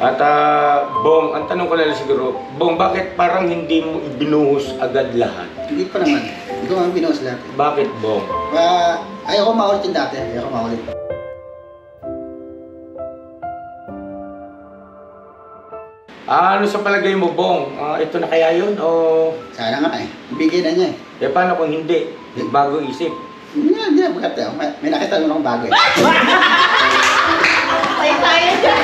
At Bong, ang tanong ko lang siguro, Bong, bakit parang hindi mo ibinuhos agad lahat? Hindi pa naman. Hindi ko naman binuhos lahat. Bakit, Bong? Ayoko maulit yung dati. Ayoko maulit. Ano sa palagay mo, Bong? Ito na kaya yun o... Sana nga eh. Ibigay na niya eh. Paano kung hindi? Bago isip. Hindi. May nakita mo ng bago eh. Ay, tayo dyan.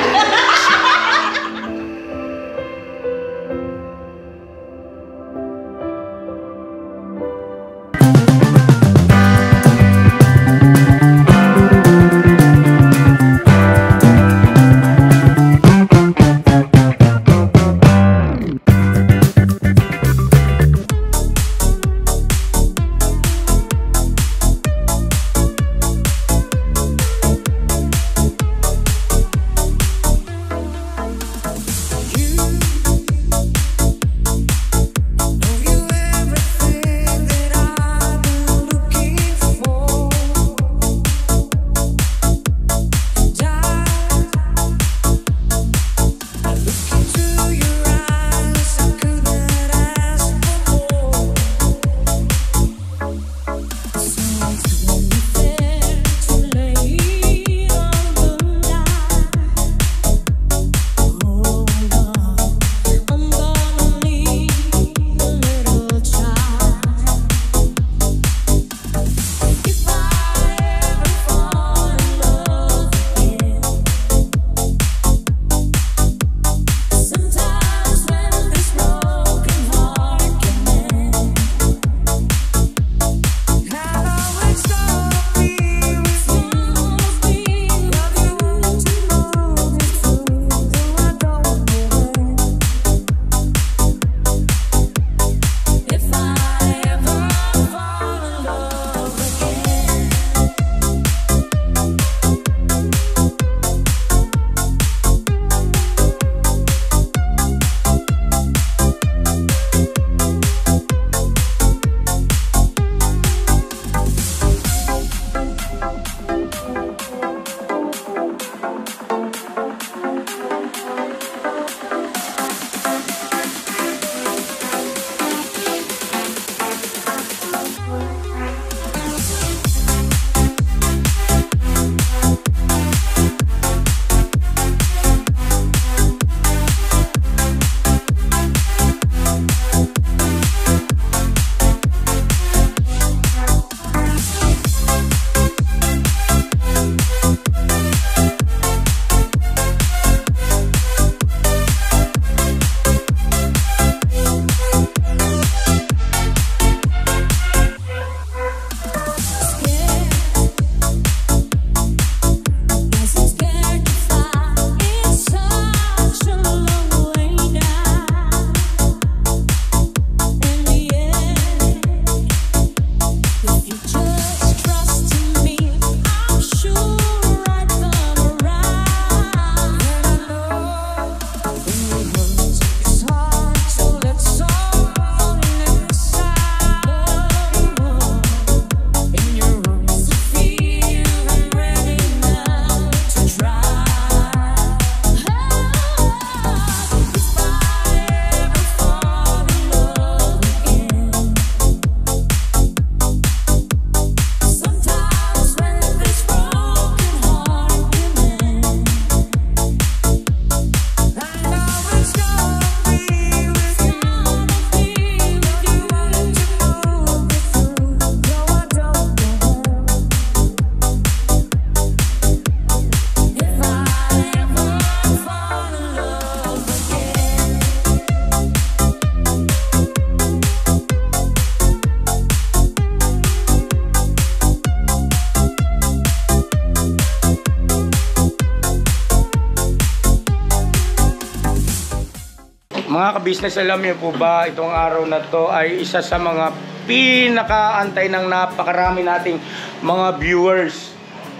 Mga ka-business, alam niyo po ba, itong araw na to ay isa sa mga pinakaantay ng napakarami nating mga viewers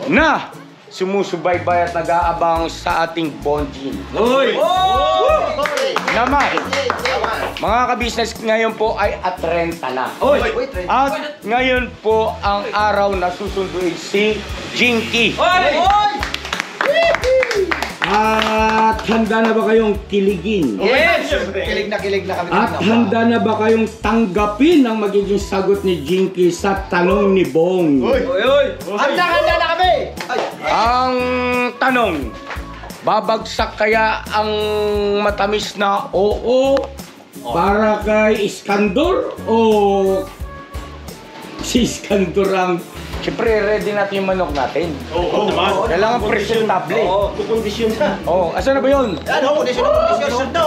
na sumusubaybay at nag-aabang sa ating Bonjin. Hoy! Naman! Mga ka-business, ngayon po ay atrenta na. At ngayon po ang araw na susunduin si Jinky. At handa na ba kayong kiligin? Yes! Kilig na kami. At handa na ba kayong tanggapin ang magiging sagot ni Jinky sa tanong ni Bong? Handa na kami! Ang tanong, babagsak kaya ang matamis na oo para kay Iskandor o si Iskandor ang... Siyempre, ready natin yung manok natin. Oo, naman. Kailangan presentable. Oo, kukondisyon na. Oh, asan na ba yun? Ano? Kondisyon na.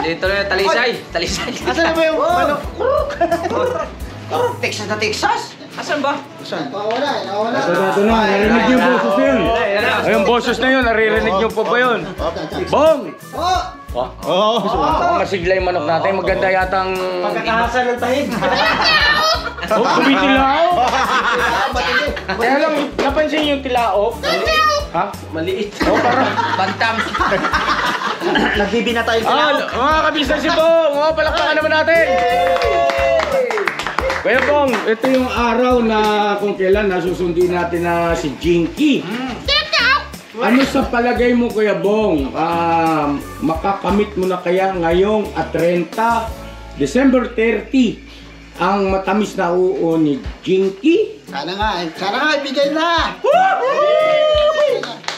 Dito na yung talisay. Talisay. Asan na ba yung manok? Texas na Texas? Asan ba? Nawawala. Ito na, narinig niyo yung boses na yun. Ay, yung boses na yun, naririnig niyo pa ba yun? Bong! Masigla yung manok natin, maganda yata ang... Pagkakahasa ng tahid. Kumitilao! Kaya lang, napansin niyo yung tilao? Ha? Maliit. Parang... Bantam. Nagbibi na tayo Mga kabisa si Bong! Palakpakan naman natin! Kaya Bong, ito yung araw na kung kailan nasusundin natin na si Jinky. Ano sa palagay mo Kuya Bong? Makakamit mo na kaya ngayong 30, December 30 ang matamis na oo ni Jinky? Sana nga, ibigay na!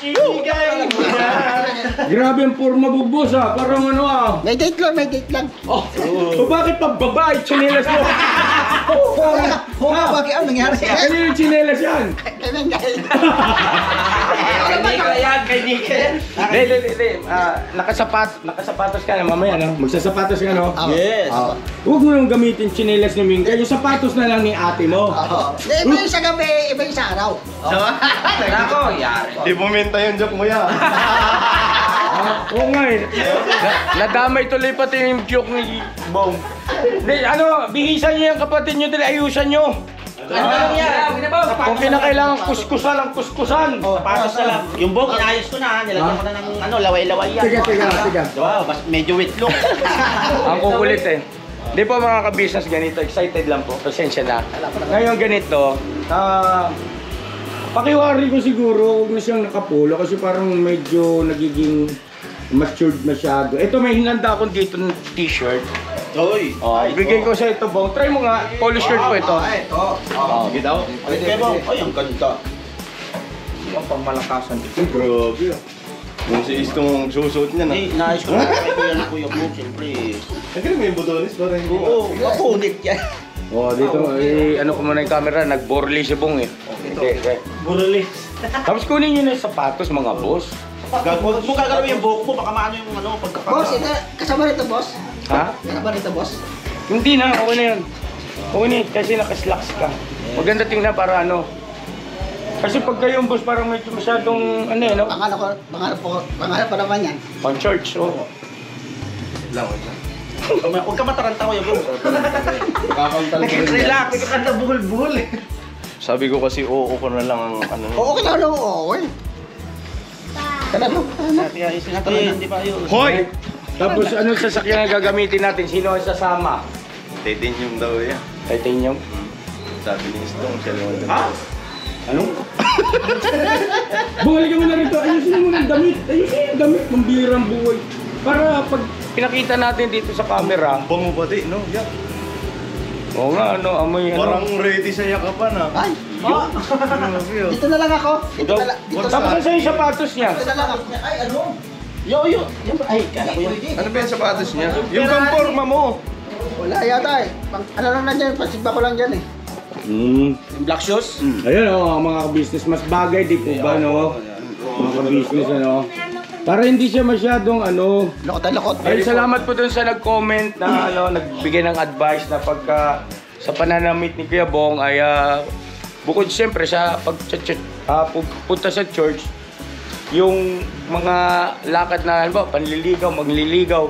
Ibigay mo na. Grabe ang forma bubos parang ano May date lang. Oh, bakit pa babae tsinelas mo? Bakit ang nangyari? Ano yung tsinelas yan? Kailan guys? Kay Nika yan. Hindi. Nakasapatos ka na mamaya, no? Magsasapatos ka, no? Yes. Huwag mo nang gamitin tsinelas ni Mingka. Yung sapatos na lang ni ate mo. Iba yung sa gabi, iba yung sa araw. Nako, yari. Di bumenta yung joke mo yan. Oo nga eh. Nadamay tuloy pati yung joke ni Bong. Hindi, bihisan nyo yung kapatid nyo dili, ayusan nyo. Ano lang yan? Kung kinakailangan kuskusan ang kuskusan. Patos na lang. Yung buhok, inayos ko na. Nilagyan ko na ng laway-laway yan. Tiga. Wow, medyo wet look. Ang kukulit eh. Di po mga ka-business ganito, excited lang po, pasensya na. Ngayon ganito, pakiwari ko siguro, huwag na siyang nakapolo kasi parang medyo nagiging matured masyado. Ito may hinanda akong dito ng t-shirt. Oy. Bigay ko sa ito, Bong. Try mo nga, polo shirt ko ito. Ito. Sige daw. Ay, ang ganda. Ang pangmalakasan. Grabe. Kung si Istong susuot niya na. Inayos ko na kay Kuya ng Kuya Book, siyempre. Nagkano mo yung butones para hindi Oo, mapunit yan. Dito, ano ko muna yung camera, nag-borley si Bong eh. Okay. Buruli. Tapos kunin nyo na yung sapatos, mga boss. Huwag mo gagawin yung buhok mo, baka maano yung pagkakama. Boss, ito, kasama nito, boss. Ha? Kasama nito, boss. Hindi na, okay na yun. Okay na yun, kasi nakaslacks ka. Maganda tingnan para ano. Kasi pag kayo boss, parang medyo masyadong ano eh, no? Pangalan pa naman yan. Pang church, oh. Huwag ka mataranta ko yung buhok. Relax. Huwag ka na buhol-buhol eh. Sabi ko kasi oo ko na lang ang ano. Oo, kailangan lang, oo, eh. Talagang, Kaya isin natin, hindi pa yun. Hoy! Tapos anong sasakyan ang gagamitin natin? Sino ang sasama? Titanium daw yan. Titanium? Sabi ni Istong, siya lang ang Ha? Anong? Bumalik mo na rito. Ayusin mo ng damit. Ayusin yung damit. Mambirang buhay. Para pag pinakita natin dito sa camera. Bango pati, no? Yeah. Oo nga, ano, amoy ano. Parang ready sa yakapan, ha? ay, Grabe, oh. dito na lang ako. Dito na lang. Tapos saan yung sapatos niya? Dito na lang ako. Ay, ano? Yo. Ay, kala ko yan. Ano ba yung sapatos niya? Yung pamporma mo! Wala yata eh. Ano lang nandiyan, pasimba ko lang dyan eh. Hmm. Yung black shoes? Ayun oh, mga business mas bagay di po ba no? Mga business ano. Para hindi siya masyadong ano. Lokot. Ay salamat po dun sa nag-comment na ano, nagbigay ng advice na pagka sa pananamit ni Kuya Bong ay bukod siyempre sa punta sa church, yung mga lakad na ano ba, panliligaw, magliligaw,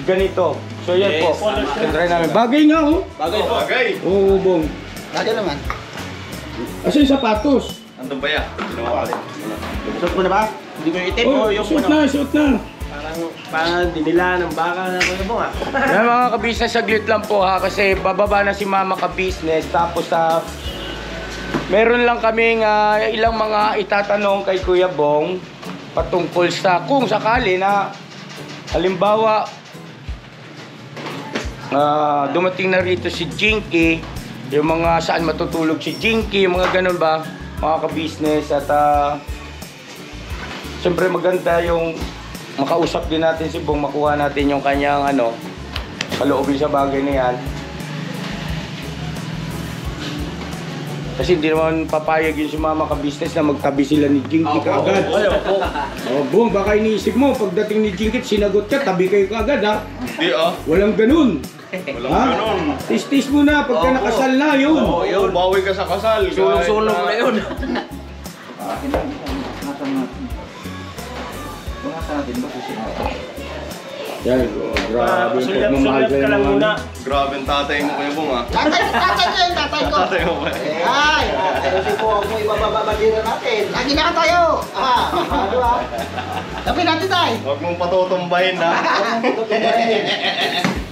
ganito. So yan po. Try namin. Bagay nga oh. Bagay po. Bagay! Oo, Bong. Lagi naman. Kasi yung sapatos. Andun ba yan? Ginawa ko. Suot mo na ba? Hindi ko yung itim o yung suot na, suot na. Parang dinila ng baka na Kuya Bong ah. Yan mga ka-business, saglit lang po ha, kasi bababa na si Mama ka-business. Tapos meron lang kaming ilang mga itatanong kay Kuya Bong. patungkol sa kung sakali na halimbawa dumating na rito si Jinky, yung mga saan matutulog si Jinky, yung mga ganun ba, mga ka-business. At siyempre maganda yung makausap din natin si Bong, makuha natin yung kanyang kaloobin sa bagay na yan. Kasi hindi naman papayag yung si mama ka-business na magtabi sila ni Jinky kaagad. Oh, Bong, baka iniisip mo, pagdating ni Jinky, sinagot ka, tabi kayo kaagad ha. Hindi Walang ganun. Walang ganun. Tis-tis mo na, pagka nakasal na yun. Oo, yun. Bawi ka sa kasal. Sulong-sulong na yun. Yan, grabe yung pagmamahal kayo naman. Grabe ang tatay mo kayo, Bong, ha? Tatay ko yun, tatay ko. Tatay mo ba? Ay, kasi po ako ibababagyan natin. Lagi na ka tayo. Ano Sabi natin tayo. Huwag mong patutumbahin, ha?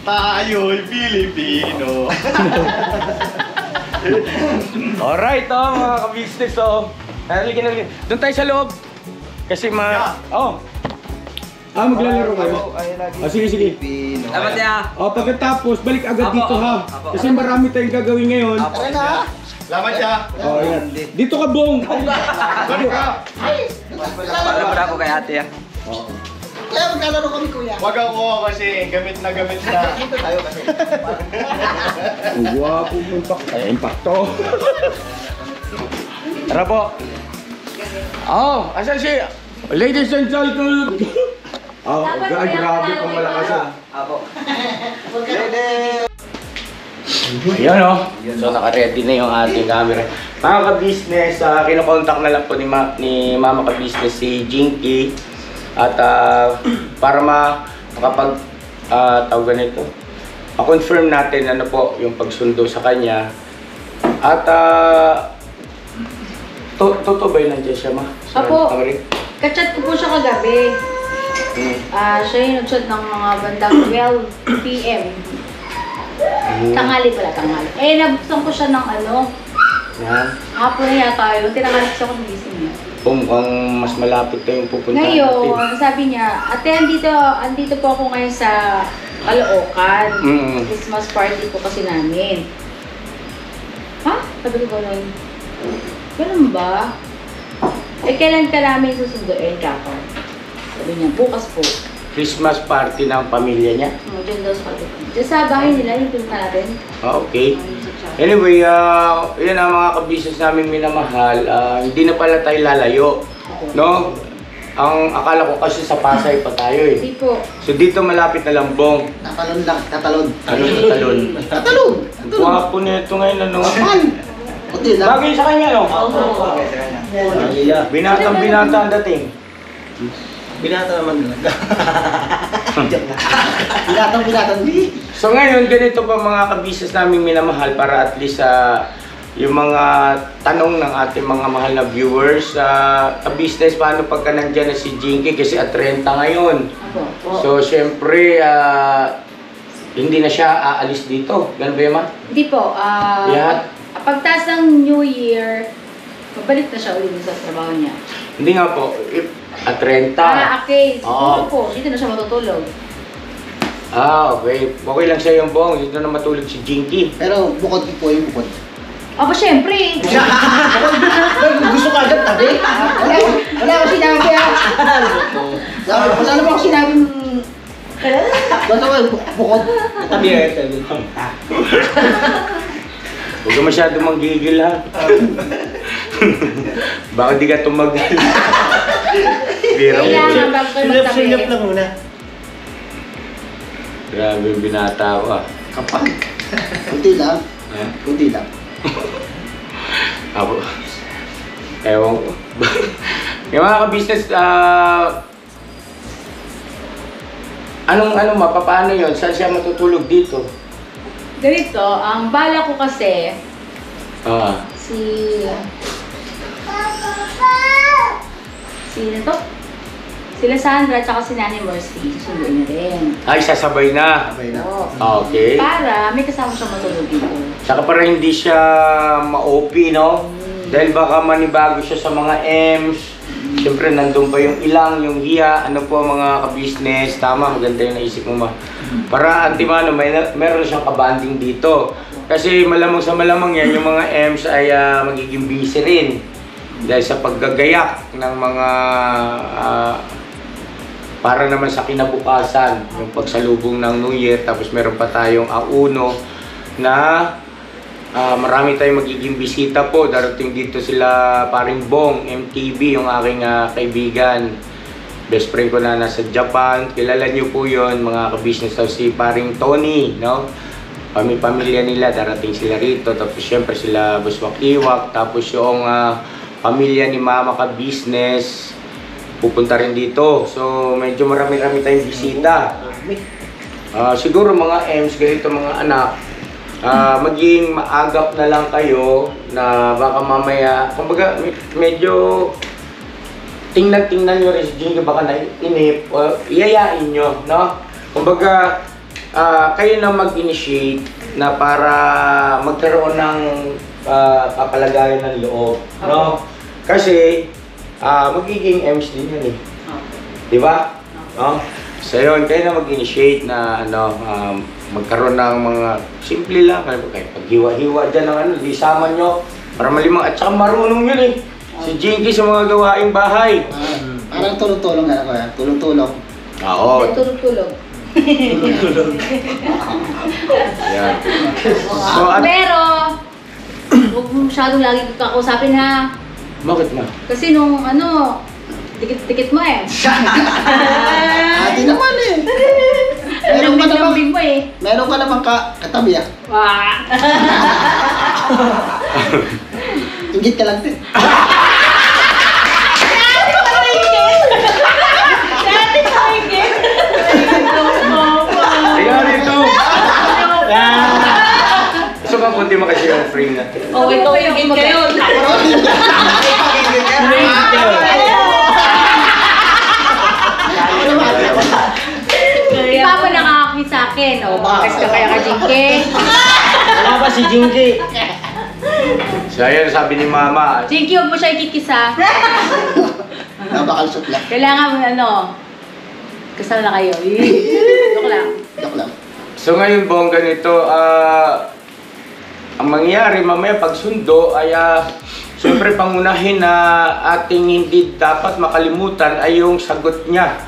Tayo'y Pilipino. Alright, mga ka-business, doon tayo sa loob. Kasi maglalaro kayo? Sige. Dapat niya. Pagkatapos, balik agad dito ha. Apo. Kasi marami tayong gagawin ngayon. Tara na. Laman siya. Yan. Dito ka, Bong. Balik ka. Ay, Para mo na ako kay ate ah. kaya maglalaro kami, kuya. Wag ako kasi gamit na. Ito tayo kasi. Ang guwapo mo impacto. Tara po. Asan si... Ladies and gentlemen. Grabe kung malakas ah. Apo. Ayan So naka-ready na yung ating camera. Mga ka-business, kinokontak na lang po ni Mama ka-business si Jinky. At para makapag tawag ganito, ma-confirm natin ano po yung pagsundo sa kanya. At totoo ba yun nandiyan siya, Ma? Apo. Kachat ko po siya kagabi. Siya yung nag-chat ng mga bandang 12 PM. Tanghali pala. Nabuksan ko siya ng hapon na yata yun. Tinanghali ko siya kung gising niya. Kung mas malapit na yung pupuntahan natin. Ngayon, sabi niya, ate, andito po ako ngayon sa Caloocan. Christmas party po kasi namin. Ha? Sabi ko gano'n. Ganun ba? Kailan ka namin susunduin, Kako? Sabi niya, bukas po. Christmas party ng pamilya niya. Diyan daw sa Caloocan. Diyan sa bahay nila, yung pinunta natin. Okay. Anyway, yun ang mga ka-business namin minamahal. Hindi na pala tayo lalayo. No? Ang akala ko kasi sa Pasay pa tayo eh. Hindi po. So dito malapit na lang, Bong. Tatalon lang, tatalon. Talon. Tatalon! Wapo nito ngayon, Kapal! Kunti lang. Bagay sa kanya, no? Binata ang dating. Binata naman talaga. Binatang. So ngayon, ganito pa mga ka-business namin minamahal para at least yung mga tanong ng ating mga mahal na viewers. Ka-business, paano pagka nandyan na si Jinky kasi at 30 ngayon. Apo. So syempre, hindi na siya aalis dito. Ganun ba yun, Ma? Hindi po. Pagtas ng New Year, mabalik na siya ulit sa trabaho niya. Hindi nga po. At 30. Okay. Siguro Oo. po. Dito na siya matutulog. Okay. Okay lang siya yung Bong. Dito na matulog si Jinky. Pero bukod po yung bukod. Aba, syempre. Gusto ka agad tabi? Wala ko sinabi Wala naman ako sinabi Basta ko bukod. Tabi Huwag ka masyado manggigil ha. Baka di ka tumagal. Kailangan bago kayo magtabi. lang muna. Grabe yung binata ko ah. Kapal. Kunti lang. Ako. Ewan ko. Yung mga ka-business, paano yun? Saan siya matutulog dito? Ganito, ang bala ko kasi, sino to? Sila Sandra at saka si Nanay Mercy, sunduin na rin. Ay, sasabay na. Oo. Okay. Para may kasama siya matulog dito. Saka para hindi siya ma-OP, no? Dahil baka manibago siya sa mga M's, Siyempre, nandun pa yung ilang, yung hiya, ano po mga ka-business. Tama, maganda yung naisip mo ma. Para antimano, meron siyang kabanding dito. Kasi malamang sa malamang yan, yung mga M's ay magiging busy rin. Dahil sa paggagayak ng mga para naman sa kinabukasan, yung pagsalubong ng New Year, tapos meron pa tayong auno na marami tayong magiging bisita po. Darating dito sila paring Bong, MTV, yung aking kaibigan. Best friend ko na nasa Japan. Kilala niyo po yon mga ka-business. Si paring Tony, no? Pamilya nila, darating sila rito. Tapos syempre sila Buswak-Iwak. Tapos yung pamilya ni Mama ka-business pupunta rin dito. So medyo marami-rami tayong bisita. Siguro mga M's, ganito mga anak, maging maagap na lang kayo na baka mamaya, kumbaga medyo tingnan nyo rin si Jinky, baka nainip o iyayain nyo, no? Kumbaga kayo na mag-initiate na para magkaroon ng papalagayan ng loob, no? Kasi magiging M's din yun eh. Di ba? No? So yun, kayo na mag-initiate na magkaroon ng mga simple lang. Kayo paghiwa-hiwa dyan ng isama nyo para malimang. At saka marunong yun eh. Si Jinky sa mga gawaing bahay. Parang tulong-tulong na ako. Tulong-tulong. Oo. Tulog-tulog. Yan. So, Pero, huwag mo masyadong lagi kakausapin ha. bakit na? Kasi nung dikit-dikit mo eh. Ate naman eh. Lambing-lambing mo eh. Meron ka naman katabi ah. Wah! Ingit ka lang din. Tingnan dito! Gusto ka punti makasya yung frame natin. Oh, ikaw yung kayo. Iba mo nakakakit sa akin. O, bakas ka kaya ka, Jinky. Wala ba si Jinky? So ayun, sabi ni Mama. Jinky, huwag mo siya ikikisa. Nabakalsot lang. Kailangan mo kasal na kayo. Joke lang. Joke lang. So ngayon, Bong, ganito, ang mangyayari mamaya pag sundo ay siyempre pangunahin na ating hindi dapat makalimutan ay yung sagot niya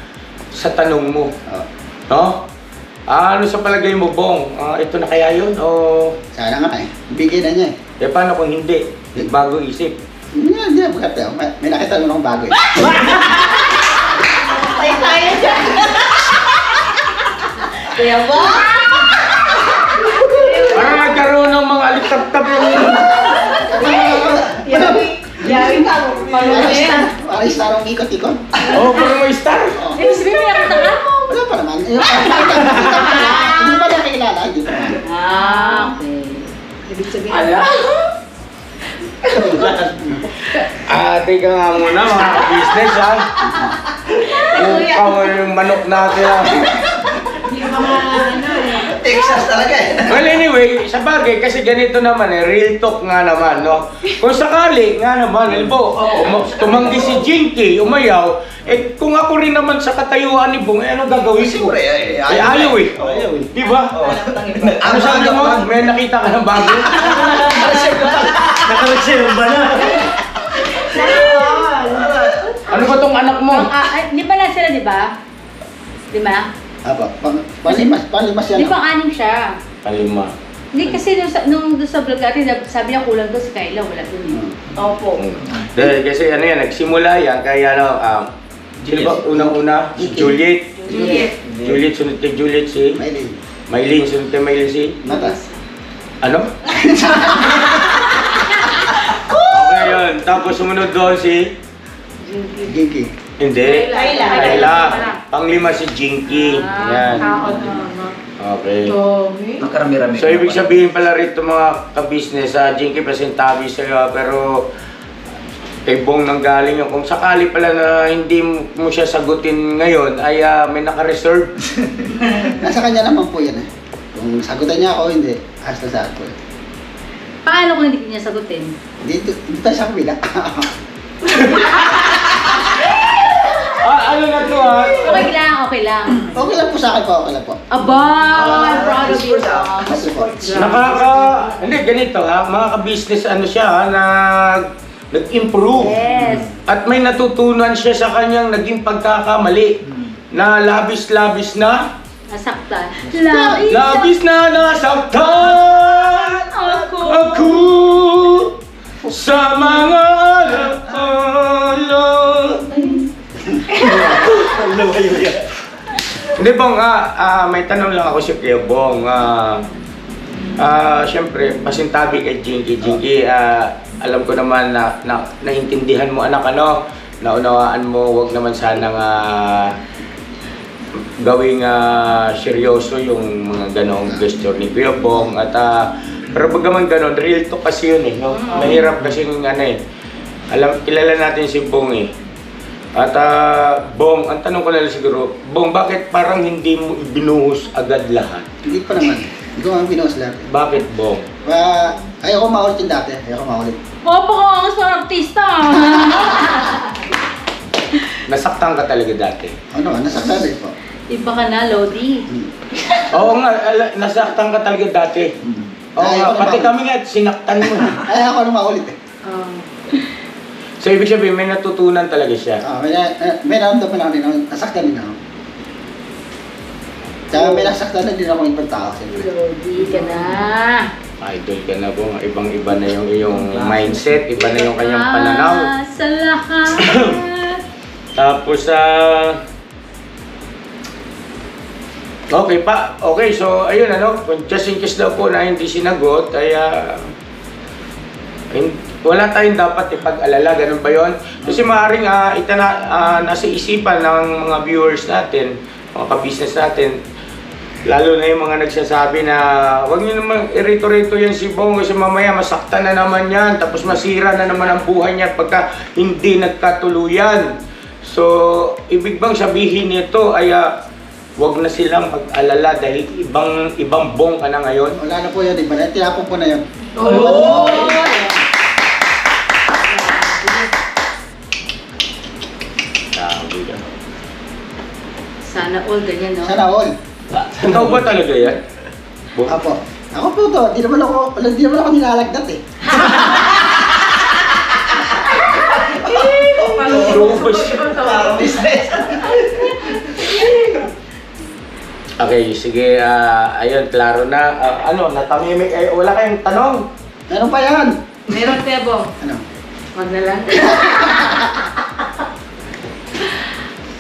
sa tanong mo. No? Ano sa palagay mo, Bong? Ito na kaya yun? O Sana nga eh. Bigyan na niya eh. paano kung hindi? Bago isip. Hindi, magkata. May nakita mo ng bago eh. Tayo dyan. Kaya ba? Parang nagkaroon ng mga alitap-tap yung... Yari ka. Parang istarong ikot-ikot. Oo, parang may star. Eh, sabihin mo nakita ka? Wala pa naman. Hindi pa niya kilala. Hindi pa naman. Okay. Ibig sabihin. Ala? Teka nga muna mga ka-business ha. Upaw yung manok natin ha. Texas talaga eh. Well anyway, sa bagay kasi ganito naman real talk nga naman, no? Kung sakali nga naman, tumanggi si Jinky, umayaw, kung ako rin naman sa katayuan ni Bong, anong gagawin ko? Siyempre, ayaw eh. Di ba? Ano sabi mo? May nakita ka ng bago? Nakareserva na. Ano ba tong anak mo? Di ba lang sila, di ba? Di ba? Apa, palimas yan. Di ba anim siya? Kalima. Hindi kasi nung doon sa vlog natin, sabi niya kulang doon si Kayla, wala doon eh. Opo. Dahil kasi ano yan, nagsimula yan, kaya sino ba unang-una? Si Juliet. Juliet, sunod kay Juliet si Maylin. Maylin, sunod kay Maylin si Natas. ano? Okay yun, tapos sumunod doon si Jinky. hindi, Kayla. Panglima si Jinky. Yan. Okay. Makarami-rami. So ibig sabihin pala rito mga ka-business, Jinky presentabi sa'yo, pero kay Bong nang galing yun. Kung sakali pala na hindi mo siya sagutin ngayon, ay may naka-reserve. Nasa kanya naman po yan eh. Kung sagutan niya ako, hindi. Hasta sa ako eh. Paano kung hindi niya sagutin? Dito tayo sa kabila. Ano na to ha? Okay lang, okay lang. Okay lang po sa akin po, okay lang po. Aba, I'm proud of you. Hindi, ganito ha, mga ka-business ano siya ha, nag-improve. Yes. At may natutunan siya sa kanyang naging pagkakamali na labis-labis na Nasaktan. labis na nasaktan ako sa mga alaala. Hindi Bong, may tanong lang ako si Kuya Bong. Siyempre, pasintabi kay Jinky. Alam ko naman na naintindihan mo anak ano, naunawaan mo, wag naman sanang gawing seryoso yung mga ganong gesture ni Kuya Bong. At pero pag naman ganon, real talk kasi yun eh. No? Mahirap kasi yung ano eh. Kilala natin si Bong eh. At Bong, ang tanong ko na lang siguro, Bong, bakit parang hindi mo ibinuhos agad lahat? Hindi pa naman. Hindi ko ang pinuhos lahat. Bakit Bong? Ayoko maulit yung dati. Ayoko maulit. Opo ko ang sa artista. Nasaktan ka talaga dati. Ano, nasaktan din po. Iba ka na, Lodi. Oo nga, nasaktan ka talaga dati. Oo nga, pati kami nga, sinaktan mo. Ay, ako na maulit eh. So, ibig sabihin, may natutunan talaga siya. May naramdaman ako din, nasaktan din ako. Tsaka may nasaktan na din ako yung pagtao. Lodi ka na. Idol ka na po. Ibang-iba na yung iyong mindset, iba na yung kanyang pananaw. Sa lahat. Tapos, okay, so, ayun ano, just in case daw po na hindi sinagot, ay, wala tayong dapat ipag-alala, ganun ba yun? Kasi maaaring nasa isipan ng mga viewers natin, mga ka-business natin, lalo na yung mga nagsasabi na huwag nyo naman irito-rito yan si Bong kasi mamaya masaktan na naman yan, tapos masira na naman ang buhay niya pagka hindi nagkatuluyan. So, ibig bang sabihin nito ay huwag na silang mag-alala dahil ibang Bong ka na ngayon? Wala na po yun, iba na. Tinapon po na yun. Oh! Sana all ganyan, no? Sana all. Ikaw ba talaga yan? Apo. Ako po to, di naman ako nilalagdat eh. Okay, sige, ayun, klaro na. Natamimik, wala kayong tanong? Meron pa yan. Meron, Kuya Bong. Ano? Wag na lang.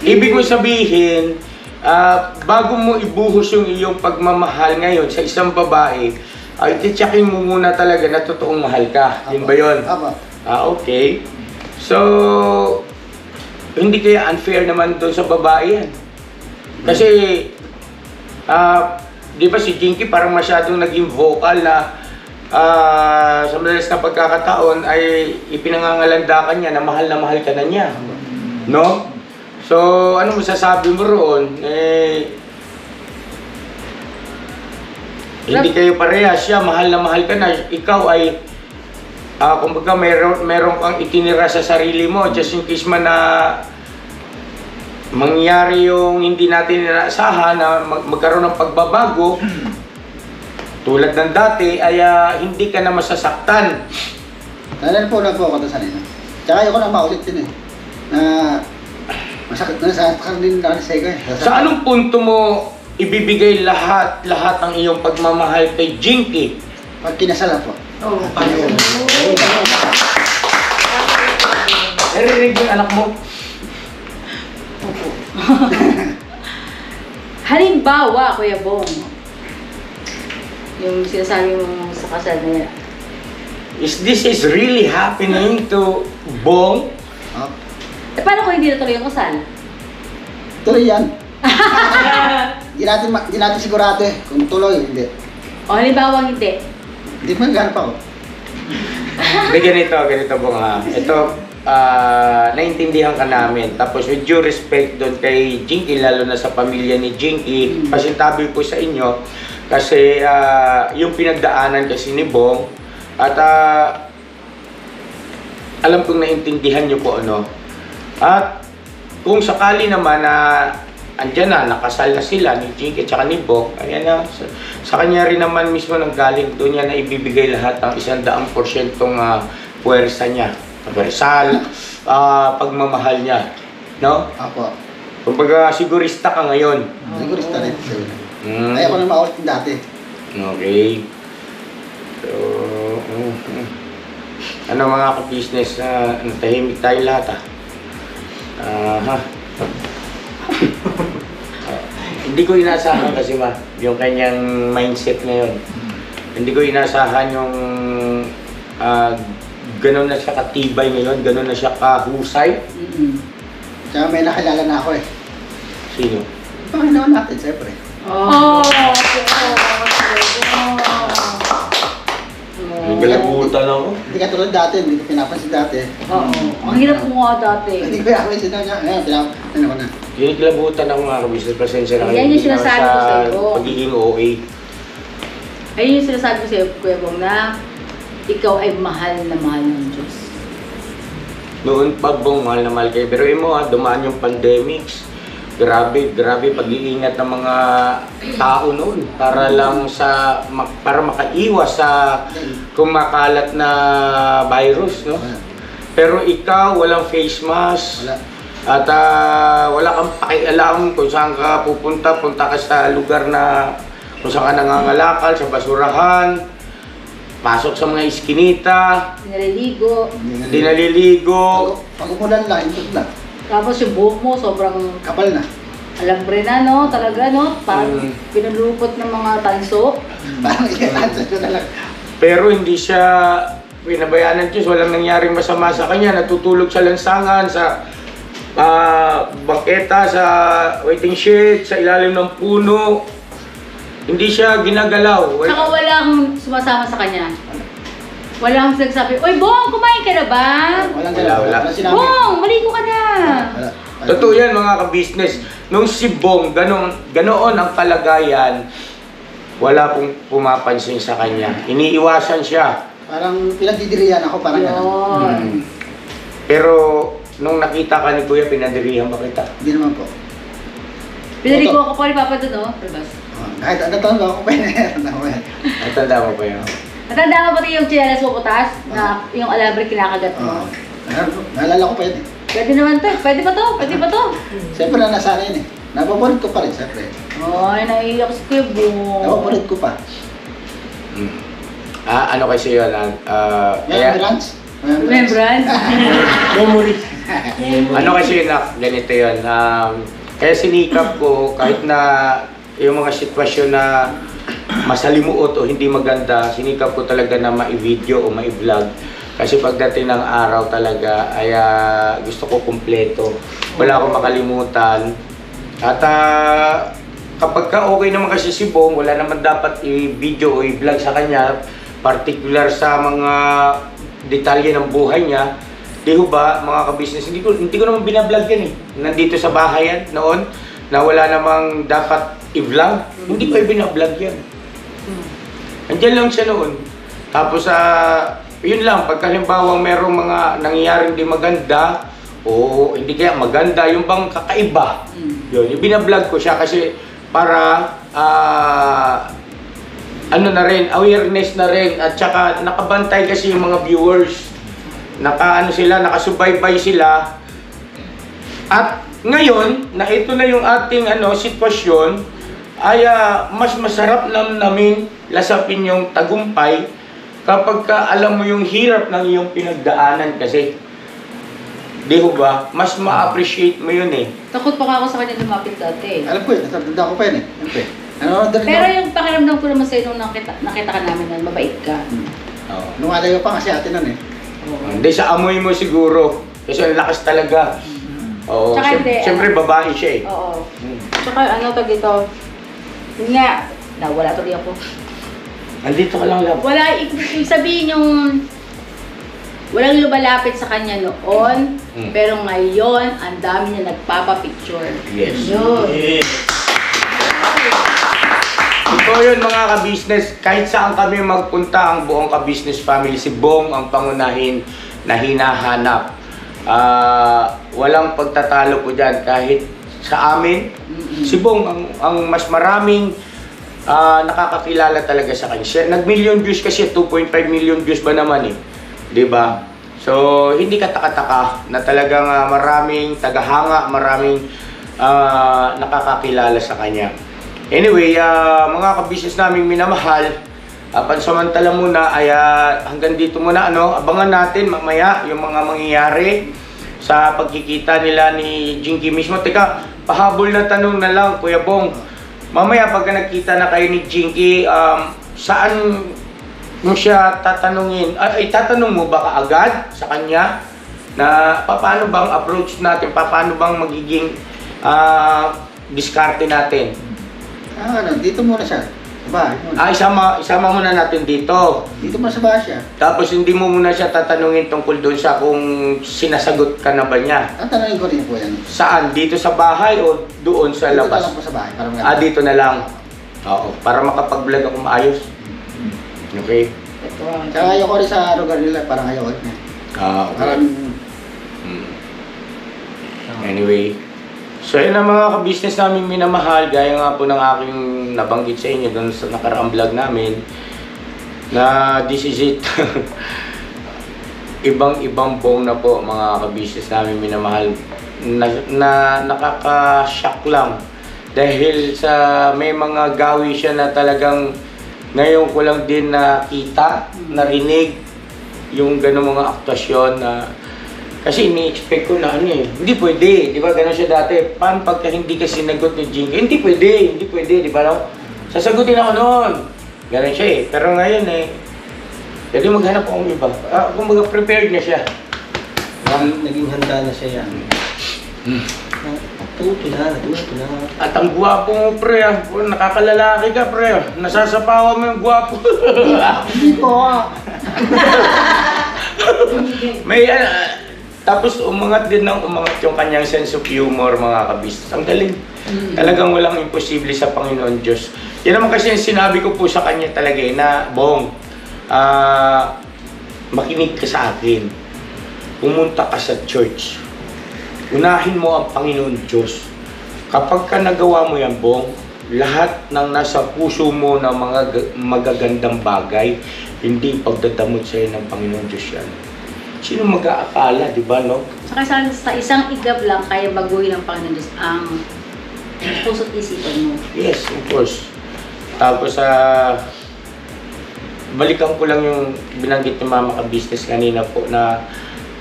Ibig mo sabihin, bago mo ibuhos yung iyong pagmamahal ngayon sa isang babae, ay titsakin mo muna talaga na totoong mahal ka. Yun ba yun? Apo. Okay. So, hindi kaya unfair naman doon sa babae yan? Kasi, di ba si Jinky parang masyadong naging vocal na sa madalas na pagkakataon ay ipinangangalandakan niya na mahal ka na niya. No? So, ano masasabi mo roon? Hindi kayo parehas. Siya, mahal ka na. Ikaw ay, kumbaga meron kang itinira sa sarili mo just in case man na mangyari yung hindi natin inaasahan na magkaroon ng pagbabago tulad ng dati ay hindi ka na masasaktan. Nalala po ako doon sa nila. Tsaka ayoko na maulit din eh. Nasaktan din na sa ikaw eh. Sa anong punto mo ibibigay lahat ng iyong pagmamahal kay Jinky? Pag kinasala po. Oh. Narinig yung anak mo? Opo. Halimbawa, Kuya Bong, yung sinasabi mo sa kasal na yan. Is this really happening to Bong? Paano kung hindi natuloy yung kasal? Tuloy yan. Di natin sigurado eh. Kung tuloy, hindi. O halimbawa hindi. Hindi man ganap ako. Hindi, ganito Bong ha. Ito, naintindihan ka namin. Tapos with due respect doon kay Jinky, lalo na sa pamilya ni Jinky, pasintabi po sa inyo. Kasi yung pinagdaanan kasi ni Bong, at alam kong naintindihan nyo po ano. At kung sakali naman na andyan na, nakasal na sila ni Jink at saka ni Bok, ayan na, sa kanya rin naman mismo nang galing, doon niya na ibibigay lahat ng 100% puwersa niya, pagresal, pagmamahal niya, no? Apo. Kumbaga, sigurista ka ngayon. Sigurista rin. Ayaw ko na maulit yung dati. Okay. So, ano mga ka-business, natahimik tayo lahat Hindi ko inaasahan kasi yung kanyang mindset ngayon. Hindi ko inaasahan yung gano'n na siya katibay ngayon, gano'n na siya kahusay. Tsaka may nakilala na ako eh. Sino? Panginoon natin, siyempre. Nagalabutan ako. Hindi ka tulad dati, hindi ko pinapansin dati. Oo. Ang hirap mo nga dati. Hindi ko pinapansin na niya. Ngayon, pinapansin ako na. Yung nagalabutan ako mga ka-business, pasensya na. Yan yung sinasabi ko sa'yo. Pagiging OA. Ayun yung sinasabi ko sa'yo, Kuya Bong, na ikaw ay mahal na mahal ng Diyos. Noon pa Bong, mahal na mahal kayo. Pero mo dumaan yung pandemics. Grabe pag-iingat ng mga tao noon para lang para makaiwas sa kumakalat na virus, no? Pero ikaw walang face mask. Wala. At wala kang pakialam kung saan ka pupunta, punta ka sa lugar na kung saan ka nangangalakal, sa basurahan, pasok sa mga iskinita, di naliligo. Pag umulan lang, intot lang. Tapos yung buhok mo sobrang Kapal na. alambre na, no? Talaga, no? Parang pinulupot ng mga tanso. Parang ikatansa ko na lang. Pero hindi siya pinabayaan ng Diyos, walang nangyaring masama sa kanya. Natutulog sa lansangan, sa bangketa, sa waiting shed, sa ilalim ng puno. Hindi siya ginagalaw. Tsaka walang sumasama sa kanya. Walang nagsabi, "Oy, Bong, kumain ka na ba? Walang Wala. Wala sinabi. Bong, maligo ka na." Wala. Totoo yan mga ka-business. Nung si Bong, ganoon ang kalagayan, wala pong pumapansin sa kanya. Iniiwasan siya. Parang pinagdidirihan ako, parang gano'n. Yun. Pero nung nakita ka ni Kuya, pinadirihan ba kita? Hindi naman po. Pinaligo ako pa ni Papa doon, no? Labas. Kahit ano taon ako pa yun. Natanda mo ba yun? Natanda mo pati yung chinelas mo putas na yung alambre kinakagat mo. Naalala ko pa yun eh. Pwede naman to. Pwede pa to. Pwede pa to. Siyempre na nasana yun eh. Napapalit ko pa rin, siyempre. Ay, naiiyak si Kuya Bong. Napapalit ko pa. Ano kasi yun? Remembrance? Remembrance? Memory. Ano kasi yun, ganito yun. Kaya sinikap ko kahit na yung mga sitwasyon na masalimuot o hindi maganda, sinikap ko talaga na ma-video o ma-vlog. Kasi pagdating ng araw talaga ay gusto ko kumpleto. Wala akong makalimutan. At kapag ka okay naman kasi si Bong, wala naman dapat i-video o i-vlog sa kanya, particular sa mga detalye ng buhay niya. Di ho ba, mga ka-business, hindi ko naman binablog yan eh. Nandito sa bahay yan noon, na wala namang dapat i-vlog, hindi ko i-binablog yan. Andiyan lang siya noon. Tapos yun lang, pagkalimbawa merong mga nangyayaring di maganda, o hindi kaya maganda, yung bang kakaiba, yun, ibinablog ko siya kasi para ano na rin, awareness na rin, at saka nakabantay kasi yung mga viewers. Nakasubaybay sila. At ngayon, na ito na yung ating sitwasyon, ay mas masarap namin lasapin yung tagumpay kapag alam mo yung hirap ng iyong pinagdaanan kasi. Di ho ba? Mas ma-appreciate mo yun eh. Takot pa ako sa kanya lumapit dati. Alam ko yun, natanda ko pa yun eh. Siyempre. Pero yung pakiramdam ko naman sa'yo nung nakita ka namin na mabait ka. Nung alayo pa kasi ate nun eh. Hindi, sa amoy mo siguro. Kasi ang lakas talaga. Oo. Tsaka hindi, Siyempre babae siya eh. Oo. Tsaka to dito, yun nga, nawala tuloy ako. Andito ka lang lang. Wala, yung sabihin yung walang lumalapit sa kanya noon, pero ngayon, ang dami niya nagpapapicture. Yes. Yun. Ito yun mga ka-business, kahit saan kami magpunta ang buong ka-business family, si Bong ang pangunahin na hinahanap. walang pagtatalo po dyan kahit sa amin. Si Bong ang mas maraming nakakakilala talaga sa kanya. Siya, nag-million views kasi, 2.5 million views ba naman eh. 'Di ba? So, hindi ka taka-taka na talagang maraming tagahanga, maraming nakakakilala sa kanya. Anyway, mga kabisnes naming minamahal, pansamantala muna ay hanggang dito muna, abangan natin mamaya yung mga mangyayari sa pagkikita nila ni Jinky mismo. Teka, pahabol na tanong na lang, Kuya Bong. Mamaya pagka nakita na kayo ni Jinky, saan mo siya tatanungin? Tatanong mo ba kaagad sa kanya na paano bang approach natin, paano bang magiging diskarte natin? Dito muna siya. Sa bahay muna. Isama muna natin dito. Dito muna sa bahay siya. Tapos hindi mo muna siya tatanungin tungkol doon sa kung sinasagot ka na ba niya. Tatanungin ko rin po yan. Saan? Dito sa bahay o doon sa Dito labas? na lang po sa bahay. Para Dito na lang. Oo, para makapag-vlog ako maayos. Okay? Tsaka ayoko rin sa lugar nila. Parang ayoko rin. Okay. Parang... Anyway. So yun ang mga ka-business namin minamahal, gaya nga po ng aking nabanggit sa inyo doon sa nakaraang vlog namin, na this is it. Ibang-ibang Bong na po mga ka-business namin minamahal, na nakaka-shock lang. Dahil sa may mga gawi siya na talagang ngayon ko lang din nakita, narinig yung gano'ng mga aktasyon na kasi ini-expect ko na hindi pwede, di ba? Ganun siya dati. Paano pagka hindi ka sinagot ni Jinky? Hindi pwede, di ba? No? Sasagutin ako noon. Ganun siya eh. Pero ngayon pwede maghanap akong iba. Kumbaga prepared na siya. Naging handa na siya yan. Natuto na. At ang gwapo mo, pre. Nakakalalaki ka, pre. Nasasapawan mo yung gwapo. Hindi po. May tapos umangat din yung kanyang sense of humor, mga kabisnes. Ang galing. Talagang walang imposible sa Panginoon Diyos. Yan naman kasi yung sinabi ko po sa kanya talaga na, Bong, makinig ka sa akin. Pumunta ka sa church. Unahin mo ang Panginoon Diyos. Kapag ka nagawa mo yan, Bong, lahat ng nasa puso mo na mga magagandang bagay, hindi pagdadamot sa'yo ng Panginoon Diyos yan. Sino mag-aakala, di ba, no? Saka sa isang igab lang, kaya baguhin ng Panginoon Diyos ang puso't isipan mo. Yes, of course. Tapos, balikan ko lang yung binanggit ni Mama ka-business kanina po na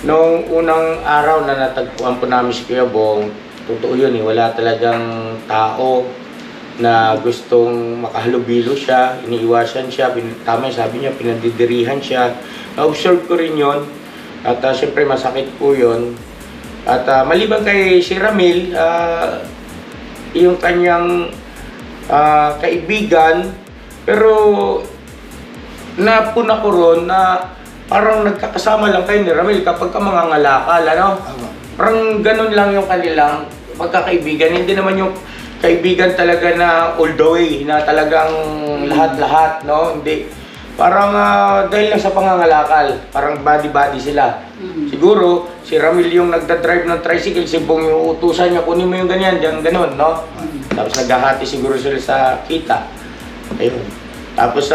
noong unang araw na natagpuan po namin si Kuya Bong, totoo yun wala talagang tao na gustong makahalubilo siya, iniiwasan siya, tama sabi niya, pinandidirihan siya. Na-observe ko rin yun. At siyempre masakit po yun. At maliban kay si Ramil, yung kanyang kaibigan, pero napuna ko ron na parang nagkakasama lang kayo ni Ramil kapag ka mga ngalakal, Parang ganun lang yung kanilang pagkakaibigan. Hindi naman yung kaibigan talaga na all the way, na talagang lahat-lahat, no? Hindi. Parang dahil lang sa pangangalakal, parang body-body sila. Siguro, si Ramil yung nagdadrive ng tricycle, si Bong yung utusan niya, kunin mo yung ganyan, dyan ganun, no? Tapos naghahati siguro sila sa kita. Ayun. Tapos,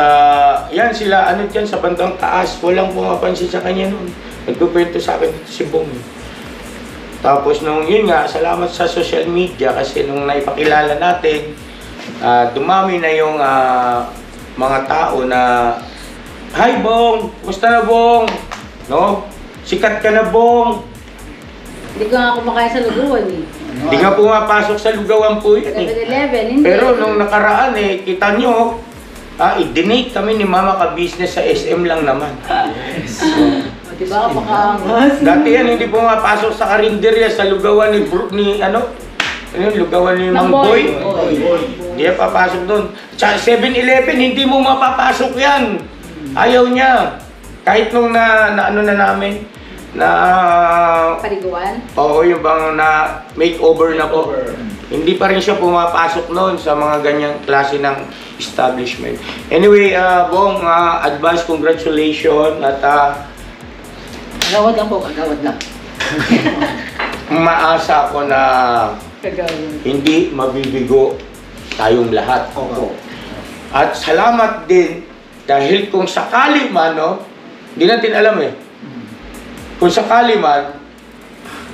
yan sila, dyan sa bandang taas, walang pumapansin sa kanya noon. Nagkukwento sa akin si Bong. Tapos nung yun nga, salamat sa social media kasi nung naipakilala natin, dumami na yung mga tao na, "Hi Bong! Kumusta na Bong? No? Sikat ka na Bong!" Hindi ko nga kumakain sa lugawan eh. Hindi nga pumapasok sa lugawan po yan eh. 7-Eleven, hindi. Pero nung nakaraan kita nyo, i-donate kami ni Mama ka-business sa SM lang naman. O, diba? Dati yan, hindi pumapasok sa karinderya sa lugawan ni lugawan ni Mang Boy. Hindi yan papasok doon. Sa 7-Eleven, hindi mo mapapasok yan. Ayaw niya. Kahit nung na namin, Paliguan? Oo, yung bang na makeover na po. Hindi pa rin siya pumapasok noon sa mga ganyang klase ng establishment. Anyway, Bong, advance congratulations at Agawad lang po, agawad lang. Maasa ako na Kagawin. hindi mabibigo tayong lahat. Opo. At salamat din dahil kung sakali man, no, hindi natin alam eh. Kung sakali man,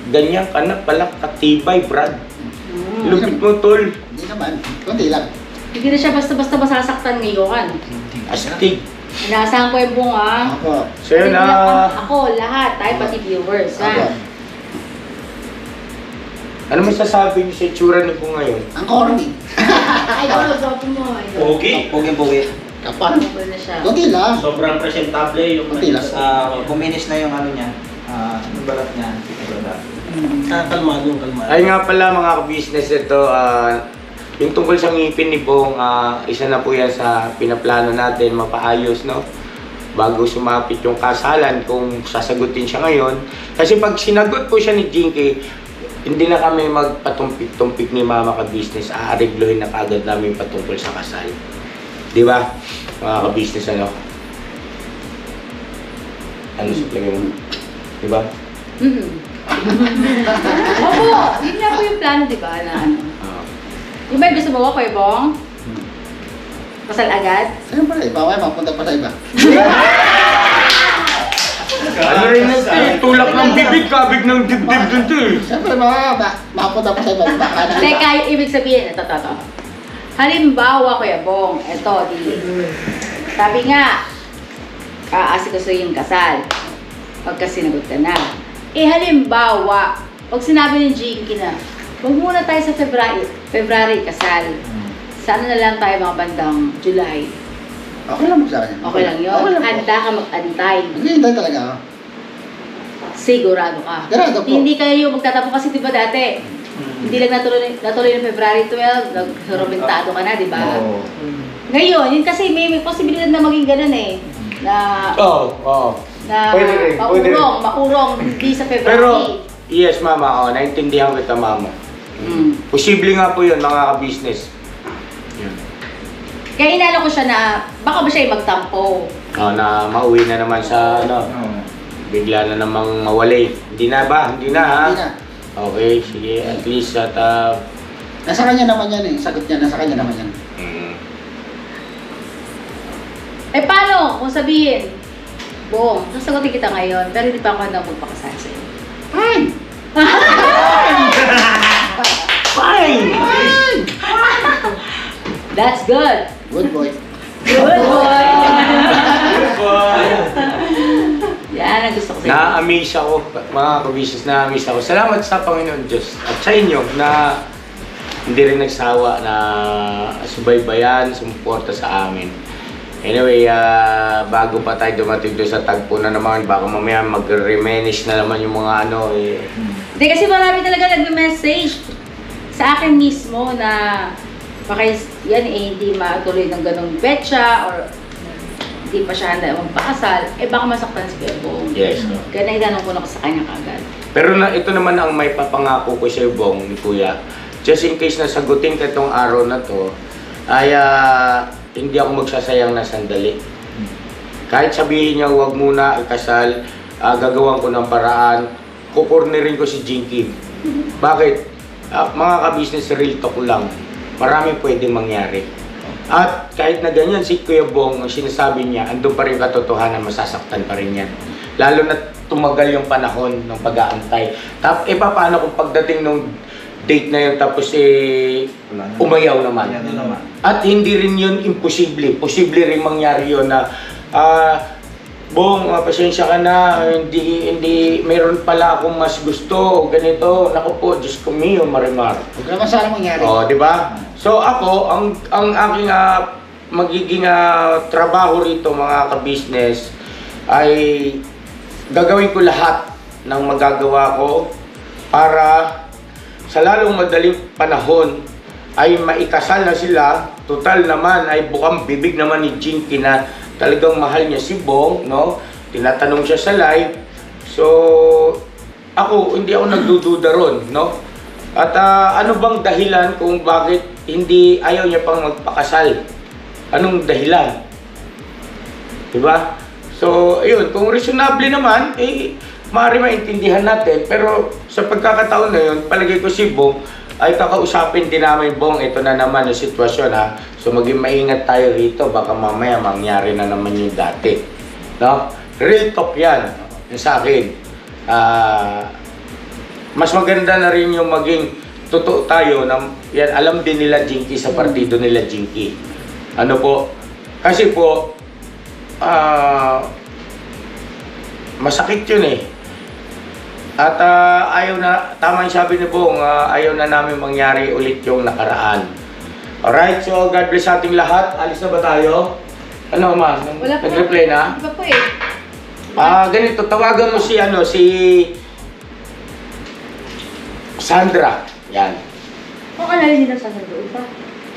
ganyan ka na pala katibay, Brad. Lupit mo, tol. Hindi naman. Kunti lang. Hindi na siya basta-basta masasaktan ngayon. Astig. Inaasahan ko yung bunga. Opo. So yun Ako, lahat, tayo pati viewers, Opo. ha? ano masasabi niyo sa itsura ni po ngayon? Ang corny. Ay, ano, sabi mo. Pogi. Pogi-pogi. Kapal. Ano na siya? Kunti lang. Sobrang presentable yung Kunti lang. Kuminis na yung ano niya. Yung balat niya. kalmado. Ay nga pala mga ka-business, ito, yung tungkol sa ngipin ni Bong, isa na po yan sa pinaplano natin, mapaayos, no? Bago sumapit yung kasalan, kung sasagutin siya ngayon. Kasi pag sinagot po siya ni Jinky, hindi na kami magpatumpik-tumpik ni Mama ka-business, aariglohin na kagad namin patungkol sa kasal. Di ba? Mga ka-business, ano? Ano sa plagay mo? Di ba? Opo, yun nga po yung plano, di ba, na ano. Yung ba yung gusto mo ko, Bong? Kasal agad? Siyempre, bawal mapunta pa sa iba. Ano rin natin? Tulak ng bibig, kabig ng dibdib dun to eh. Siyempre, mapunta pa sa iba. Baka na iba. Teka, yung ibig sabihin, ito. Halimbawa, Kuya Bong, ito, sabi nga, aasikaso yung kasal. Pagka sinagot ka na. Eh, halimbawa, pag sinabi ni Jinky na, huwag muna tayo sa February kasal. Sana na lang tayo mga bandang July. Okay lang mo sa akin. Okay lang yun. Okay lang po. Handa ka mag-antay. Naghihintay talaga ako. Sigurado ka. Sigurado po. Hindi kayo magtatapo kasi diba dati? Hindi lang natuloy ng February 12, nagsurumentado ka na, diba? Oo. Ngayon, yun kasi may posibilidad na maging ganun eh. Na, Oo. na Pwede rin, pwede rin. maurong, hindi sa February. Pero, yes mama, naintindihan kita mama. Posible nga po yun mga ka-business. Kaya inalo ko siya na, baka ba siya ay magtampo? Na mauwi na naman sa ano, bigla na namang mawalay. Hindi na ba? Hindi na ha? Hindi na. Okay, sige, at least at Nasa kanya naman yan eh. Sagot niya, nasa kanya naman yan. Eh paano kung sabihin, Bong, sasagutin kita ngayon, pero hindi pa ako handa magpakasal sa'yo. Fine! fine! That's good. Good boy. Good boy. Yan ang gusto ko sa'yo. Na-amaze ako, mga ka-business, na-amaze ako. Salamat sa Panginoon Diyos at sa inyo na hindi rin nagsawa na subaybayan, sumuporta sa amin. Anyway, bago pa tayo dumating doon sa tagpo na naman, baka mamaya mag-reminisce na naman yung mga ano eh. Hindi kasi marami talaga nag-message sa akin mismo na baka yan eh hindi matuloy ng ganong betsa or hindi pa siya handa magpakasal, eh baka masaktan si Kuya Bong. Yes. Kaya naitanong ko na sa kanya kagad. Pero ito naman ang may papangako ko sa Bong ni Kuya. Just in case na sagutin ka itong araw na to, ay hindi ako magsasayang na sandali. Kahit sabihin niya huwag muna ikasal, gagawan ko ng paraan, kukurnirin ko si Jinky. Bakit? Mga ka-business, real talk lang. Marami pwedeng mangyari. At kahit na ganyan, si Kuya Bong, sinasabi niya, andun pa rin katotohanan, masasaktan pa rin yan. Lalo na tumagal yung panahon ng pag-aantay. Tapos, paano kung pagdating ng date na yun, tapos umayaw naman. At hindi rin yun imposible. Posible rin mangyari yun na, Bong, pasensya ka na, hindi, mayroon pala akong mas gusto, ganito, naku po, Diyos ko mio, marimar. Huwag naman sana mangyari. Di ba? So ako, ang aking magiging trabaho rito mga ka-business ay gagawin ko lahat ng magagawa ko para sa lalong madaling panahon ay maikasal na sila. Total naman ay bukang bibig naman ni Jinky na talagang mahal niya si Bong, no? Tinatanong siya sa live. So, hindi ako nagdududa ron, no? At ano bang dahilan kung bakit hindi ayaw niya pang magpakasal? Anong dahilan? Diba? So, ayun, kung reasonable naman, maaari maintindihan natin. Pero sa pagkakataon na yun, palagay ko si Bong ay kakausapin din namin, Bong, ito na naman ang sitwasyon ha. So maging maingat tayo rito, baka mamaya mangyari na naman yung dati. No? Real talk yan, yung sa akin. Mas maganda na rin yung maging totoo tayo na yan, alam din nila Jinky sa partido nila Jinky. Ano po? Kasi po, masakit yun eh. At ayaw na, tama yung sabi ni Bong, ayaw na namin mangyari ulit yung nakaraan. Alright, so God bless sa ating lahat. Alis na ba tayo? Ano ma? Wala pa. Nag-reply na? Iba po eh. Ganito, tawagan mo si Sandra. Yan. Kung alalin nila sa doon pa.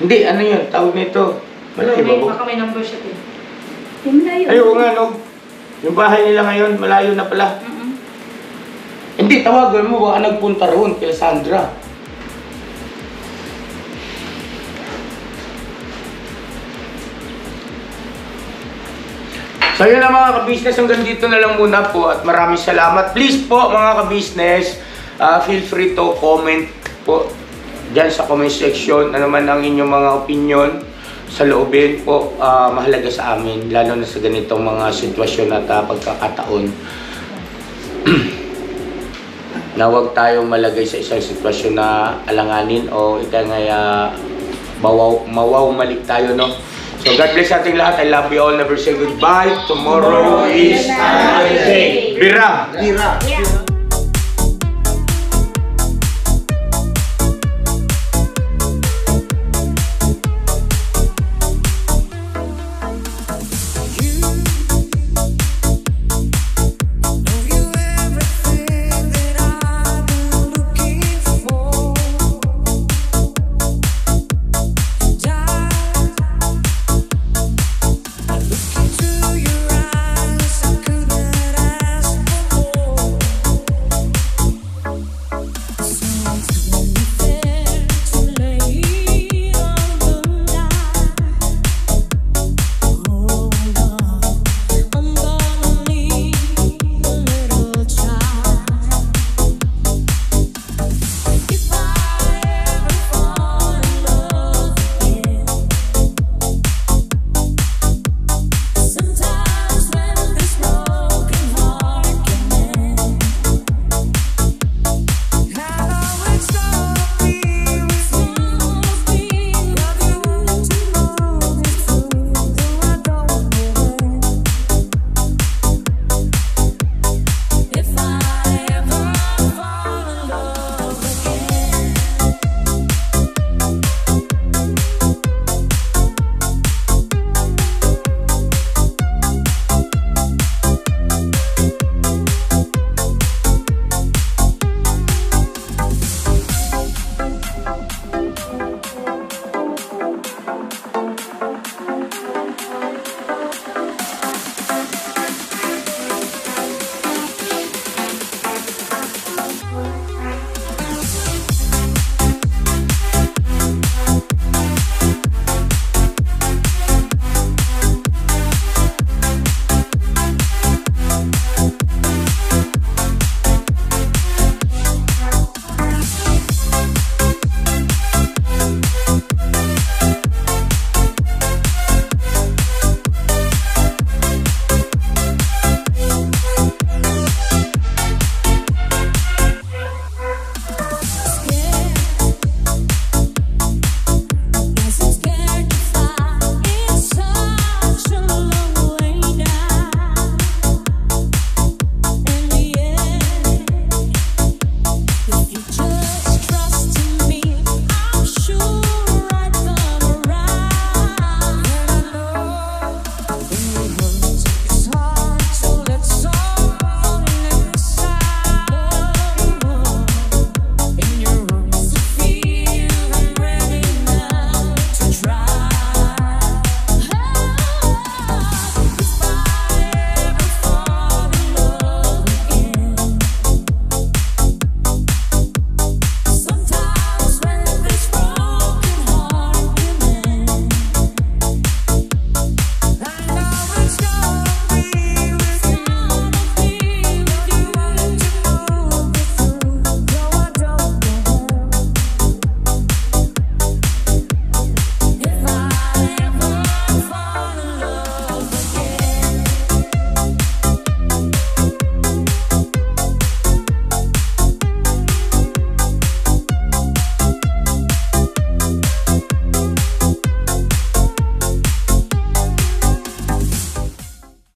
Hindi, ano yun? Tawag nito. Malayo ba po? Baka may number siya din. Yung malayo. Ayaw nga, no? Yung bahay nila ngayon, malayo na pala. Hindi, tawagan mo. Baka nagpunta roon kay Sandra. So yun na mga ka-business, hanggang dito na lang muna po at maraming salamat. Please po mga ka-business, feel free to comment po dyan sa comment section na naman ang inyong mga opinion sa loobin po, mahalaga sa amin, lalo na sa ganitong mga sitwasyon at pagkakataon. Na huwag tayong malagay sa isang sitwasyon na alanganin o mawawmalik tayo, no? So God bless ating lahat. I love you all. Never say goodbye. Tomorrow is another day. Bira! Bira.